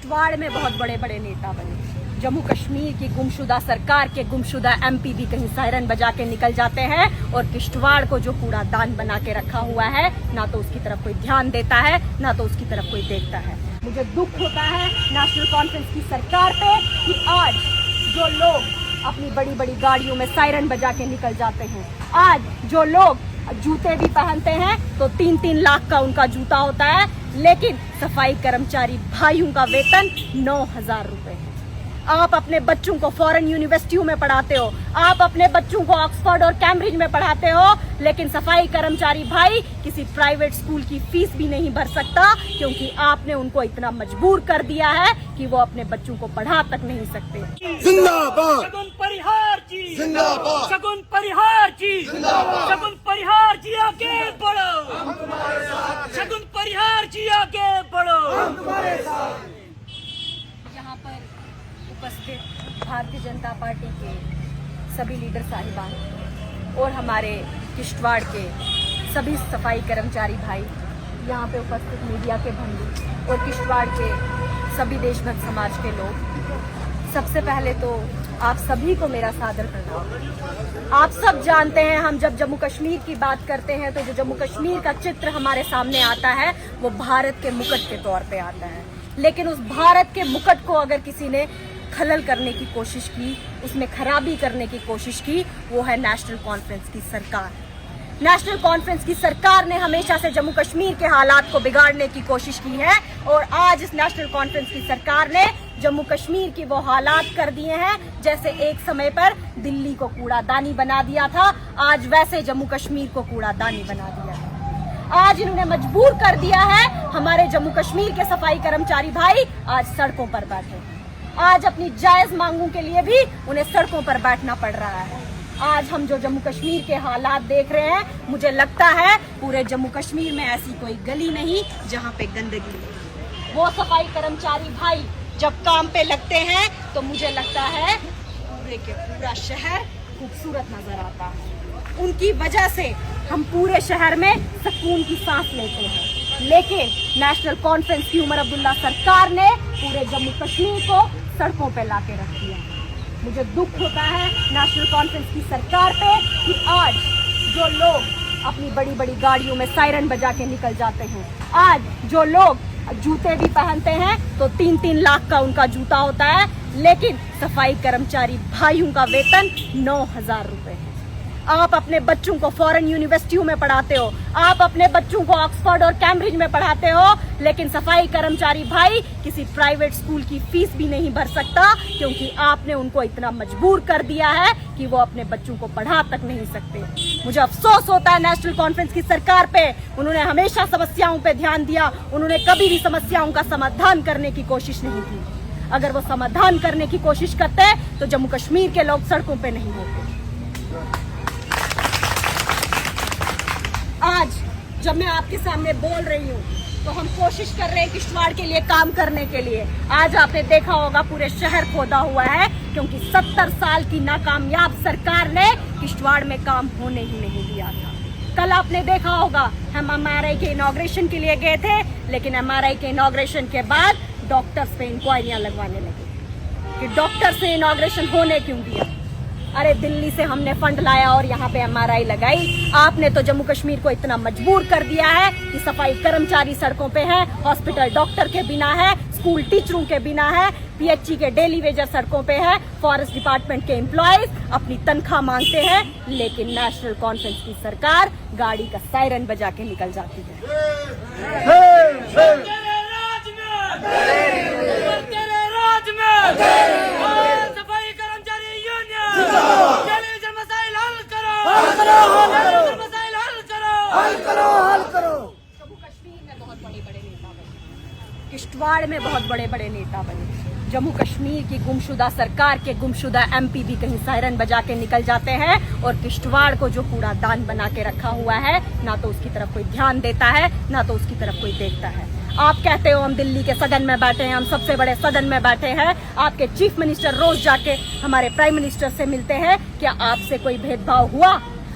किश्तवाड़ में बहुत बड़े बड़े नेता बने। जम्मू कश्मीर की गुमशुदा सरकार के गुमशुदा एमपी भी कहीं सायरन बजा के निकल जाते हैं और किश्तवाड़ को जो कूड़ादान बना के रखा हुआ है, ना तो उसकी तरफ कोई ध्यान देता है, ना तो उसकी तरफ कोई देखता है। मुझे दुख होता है नेशनल कॉन्फ्रेंस की सरकार पे कि आज जो लोग अपनी बड़ी बड़ी गाड़ियों में सायरन बजा के निकल जाते हैं, आज जो लोग जूते भी पहनते हैं तो 3-3 लाख का उनका जूता होता है, लेकिन सफाई कर्मचारी भाइयों का वेतन 9,000 रुपए है। आप अपने बच्चों को फॉरेन यूनिवर्सिटियों में पढ़ाते हो, आप अपने बच्चों को ऑक्सफोर्ड और कैम्ब्रिज में पढ़ाते हो, लेकिन सफाई कर्मचारी भाई किसी प्राइवेट स्कूल की फीस भी नहीं भर सकता, क्योंकि आपने उनको इतना मजबूर कर दिया है कि वो अपने बच्चों को पढ़ा तक नहीं सकते। जिंदाबाद शगुन परिहार जी जिंदाबाद शगुन परिहार जी जिंदाबाद शगुन परिहार जी आगे बढ़ो, शगुन परिहार जी आगे बढ़ो। यहाँ पर उपस्थित भारतीय जनता पार्टी के सभी लीडर साहिबान और हमारे किश्तवाड़ के सभी सफाई कर्मचारी भाई, यहाँ पे उपस्थित मीडिया के बंधु और किश्तवाड़ के सभी देशभक्त समाज के लोग, सबसे पहले तो आप सभी को मेरा सादर प्रणाम। आप सब जानते हैं, हम जब जम्मू कश्मीर की बात करते हैं तो जो जम्मू कश्मीर का चित्र हमारे सामने आता है वो भारत के मुकुट के तौर पे आता है, लेकिन उस भारत के मुकुट को अगर किसी ने खलल करने की कोशिश की, उसमें खराबी करने की कोशिश की, वो है नेशनल कॉन्फ्रेंस की सरकार। नेशनल कॉन्फ्रेंस की सरकार ने हमेशा से जम्मू कश्मीर के हालात को बिगाड़ने की कोशिश की है और आज इस नेशनल कॉन्फ्रेंस की सरकार ने जम्मू कश्मीर की वो हालात कर दिए हैं जैसे एक समय पर दिल्ली को कूड़ादानी बना दिया था, आज वैसे जम्मू कश्मीर को कूड़ादानी बना दिया है। आज इन्होंने मजबूर कर दिया है हमारे जम्मू कश्मीर के सफाई कर्मचारी भाई आज सड़कों पर बैठे। आज अपनी जायज मांगों के लिए भी उन्हें सड़कों पर बैठना पड़ रहा है। आज हम जो जम्मू कश्मीर के हालात देख रहे हैं, मुझे लगता है पूरे जम्मू कश्मीर में ऐसी कोई गली नहीं जहां पे गंदगी नहीं। वो सफाई कर्मचारी भाई जब काम पे लगते हैं तो मुझे लगता है पूरे के पूरा शहर खूबसूरत नजर आता है। उनकी वजह से हम पूरे शहर में सुकून की सांस लेते हैं, लेकिन नेशनल कॉन्फ्रेंस की उमर अब्दुल्ला सरकार ने पूरे जम्मू कश्मीर को सड़कों पे लाके रख दिया। मुझे दुख होता है नेशनल कॉन्फ्रेंस की सरकार पे कि आज जो लोग अपनी बड़ी बड़ी गाड़ियों में सायरन बजा के निकल जाते हैं, आज जो लोग जूते भी पहनते हैं तो 3-3 लाख का उनका जूता होता है, लेकिन सफाई कर्मचारी भाइयों का वेतन 9,000 रुपए है। आप अपने बच्चों को फॉरेन यूनिवर्सिटियों में पढ़ाते हो, आप अपने बच्चों को ऑक्सफोर्ड और कैम्ब्रिज में पढ़ाते हो, लेकिन सफाई कर्मचारी भाई किसी प्राइवेट स्कूल की फीस भी नहीं भर सकता, क्योंकि आपने उनको इतना मजबूर कर दिया है कि वो अपने बच्चों को पढ़ा तक नहीं सकते। मुझे अफसोस होता है नेशनल कॉन्फ्रेंस की सरकार पे, उन्होंने हमेशा समस्याओं पे ध्यान दिया, उन्होंने कभी भी समस्याओं का समाधान करने की कोशिश नहीं की। अगर वो समाधान करने की कोशिश करते तो जम्मू कश्मीर के लोग सड़कों पे नहीं होते। आज जब मैं आपके सामने बोल रही हूँ तो हम कोशिश कर रहे हैं किश्तवाड़ के लिए काम करने के लिए। आज आपने देखा होगा पूरे शहर खोदा हुआ है, क्योंकि 70 साल की नाकामयाब सरकार ने किश्तवाड़ में काम होने ही नहीं दिया था। कल आपने देखा होगा हम एमआरआई के इनॉग्रेशन के लिए गए थे, लेकिन एमआरआई के इनॉग्रेशन के बाद डॉक्टर्स पे इंक्वायरियां लगवाने लगे कि डॉक्टर से इनॉग्रेशन होने क्यों दिया। अरे दिल्ली से हमने फंड लाया और यहाँ पे एमआरआई लगाई। आपने तो जम्मू कश्मीर को इतना मजबूर कर दिया है कि सफाई कर्मचारी सड़कों पे हैं, हॉस्पिटल डॉक्टर के बिना है, स्कूल टीचरों के बिना है, पीएचई के डेली वेजर सड़कों पे है, फॉरेस्ट डिपार्टमेंट के एम्प्लॉयज अपनी तनख्वाह मांगते हैं, लेकिन नेशनल कॉन्फ्रेंस की सरकार गाड़ी का सायरन बजा के निकल जाती है। तेरे राज में सफाई कर्मचारी यूनियन टेलीविजन मसाइल हल करो, टेलीविजन मसाइल हल करो। जम्मू कश्मीर में बहुत बड़े बड़े नेता बने, किश्तवाड़ में बहुत बड़े बड़े नेता बने। जम्मू कश्मीर की गुमशुदा सरकार के गुमशुदा एमपी भी कहीं सायरन बजा के निकल जाते हैं और किश्तवाड़ को जो कूड़ादान बना के रखा हुआ है, ना तो उसकी तरफ कोई ध्यान देता है, ना तो उसकी तरफ कोई देखता है। आप कहते हो हम दिल्ली के सदन में बैठे हैं, हम सबसे बड़े सदन में बैठे हैं, आपके चीफ मिनिस्टर रोज जाके हमारे प्राइम मिनिस्टर से मिलते हैं, क्या आपसे कोई भेदभाव हुआ?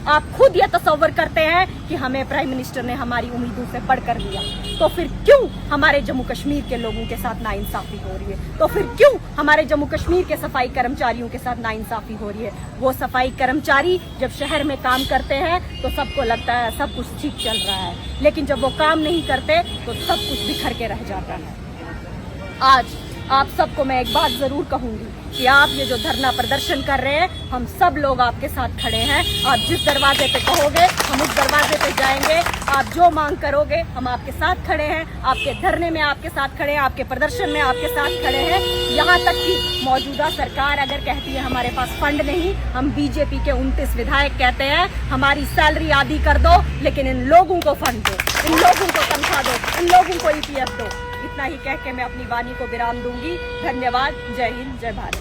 आप खुद ये तस्वर करते हैं कि हमें प्राइम मिनिस्टर ने हमारी उम्मीदों से बढ़कर दिया, तो फिर क्यों हमारे जम्मू कश्मीर के लोगों के साथ नाइंसाफी हो रही है? तो फिर क्यों हमारे जम्मू कश्मीर के सफाई कर्मचारियों के साथ नाइंसाफी हो रही है? वो सफाई कर्मचारी जब शहर में काम करते हैं तो सबको लगता है सब कुछ ठीक चल रहा है, लेकिन जब वो काम नहीं करते तो सब कुछ बिखर के रह जाता है। आज आप सबको मैं एक बात जरूर कहूंगी कि आप ये जो धरना प्रदर्शन कर रहे हैं, हम सब लोग आपके साथ खड़े हैं। आप जिस दरवाजे पे कहोगे हम उस दरवाजे पे जाएंगे, आप जो मांग करोगे हम आपके साथ खड़े हैं, आपके धरने में आपके साथ खड़े हैं, आपके प्रदर्शन में आपके साथ खड़े हैं। यहाँ तक कि मौजूदा सरकार अगर कहती है हमारे पास फंड नहीं, हम बीजेपी के 29 विधायक कहते हैं हमारी सैलरी आधी कर दो, लेकिन इन लोगों को फंड दो, इन लोगों को तनख्वाह दो, इन लोगों को EPF दो। इतना ही कह के मैं अपनी वाणी को विराम दूंगी। धन्यवाद। जय हिंद, जय भारत।